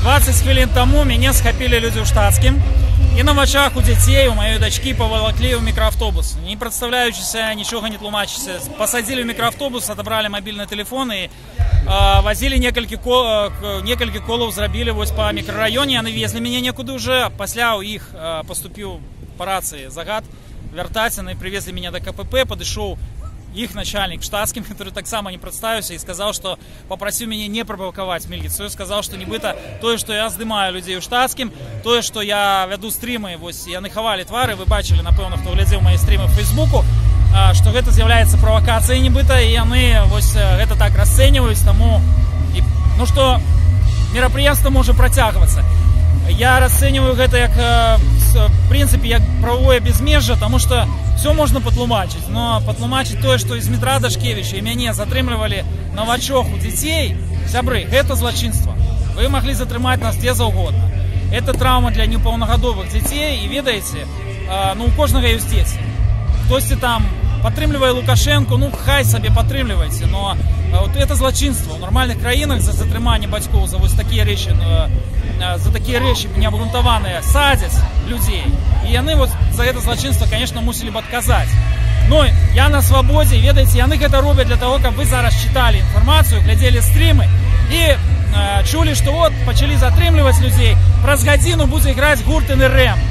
20 хвилин тому мяне схапілі людзі ў штатскім і на вачах у дзяцей у маёй дачкі павалаклі ў мікрааўтобус, не прадстаўляючыся, нічога не тлумачыся, пасадзілі ў мікрааўтобус, адабралі мабільныя тэлефоны, вазілі некалькі колаў зрабілі вось па мікрараёне, яны везлі мяне некуды ўжэ, пасля ў іх паступіў па рацыі загад вяртаць, яны прывезлі мяне да КПП, падышоў их начальник штатским, который так само не представился и сказал, что попросил меня не провоковать милицию, сказал, что нібыта тое, что я здымаю людей у штатским, тое, что я веду стримы, вось яны хавали твары, вы бачили, напэўна, хто глядзеў мои стримы в Фейсбуку, что гэта з'яўляецца правокацией нібыта, и яны вось гэта так расцэньваюць, тому ну что мерапрыемства можа працягвацца. Я расцэньваю гэта як в принципе як правовое безмежжа, потому что все можно патлумачыць, но патлумачыць тое, што з метра Дашкевіча і мяне затрымлівалі на вачах у дзяцей, сябры, гэта злачынства. Вы маглі затрымаць нас дзе заўгодна. Это траўма для непаўнагадовых дзяцей, і ведаеце, ну у кожнага ёсць дзеці. Хтосьці там падтрымлівае Лукашенко, ну хай сабе падтрымлівайце, но вот это злачынства. У нормальных краінах за затрыманне бацькоў за вось такія рэчы, за такія рэчы неабгрунтаваныя садзяць людзей. І яны вот за гэта злачынства, конечно, мусілі б адказаць. Но я на свабодзе, ведаеце, яны гэта робяць для того, каб вы зараз чыталі інфармацыю, глядзелі стрімы і чулі, што вот пачалі затрымліваць людзей. Праз гадзіну будзе іграць гурт НРМ.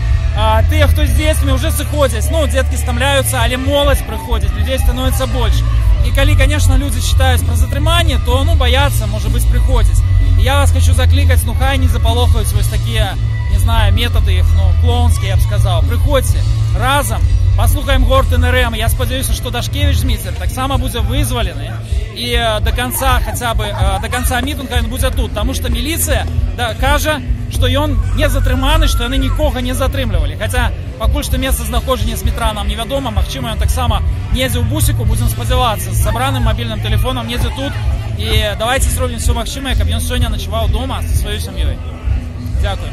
Тыя, хто з дзецьмі уже сыходзяць, ну, дзеткі стамляюцца, але моладзь прыходзіць, людзей становіцца больш. І калі, конечно, людзі чытаюць пра затрыманне, то, ну, баяцца, можа быць, прыходзіць. І я вас хочу заклікаць, ну, хай не запалохаюць вось такія, не знаю, методы іх, ну, клоунскія, я б сказаў. Прыходзьце разам, паслухаем гурт НРМ. Я спадзяюся, што Дашкевіч Зміцер таксама будзе вызвалены. І до конца, хаця бы, до конца мітынга ён будзе тут, таму што міліцыя кажа, што ён не затрыманы, што яны нікога не затрымлівалі. Хаця пакуль што месца знаходжання з метра нам невядома, магчыма, ён таксама недзе ў бусіку, будзем спадзявацца, з сабраным мабільным тэлефонам недзе тут. І давайте зробім все магчымае, каб ён сёння начаваў дома са сваёй сям'ёй. Дякую.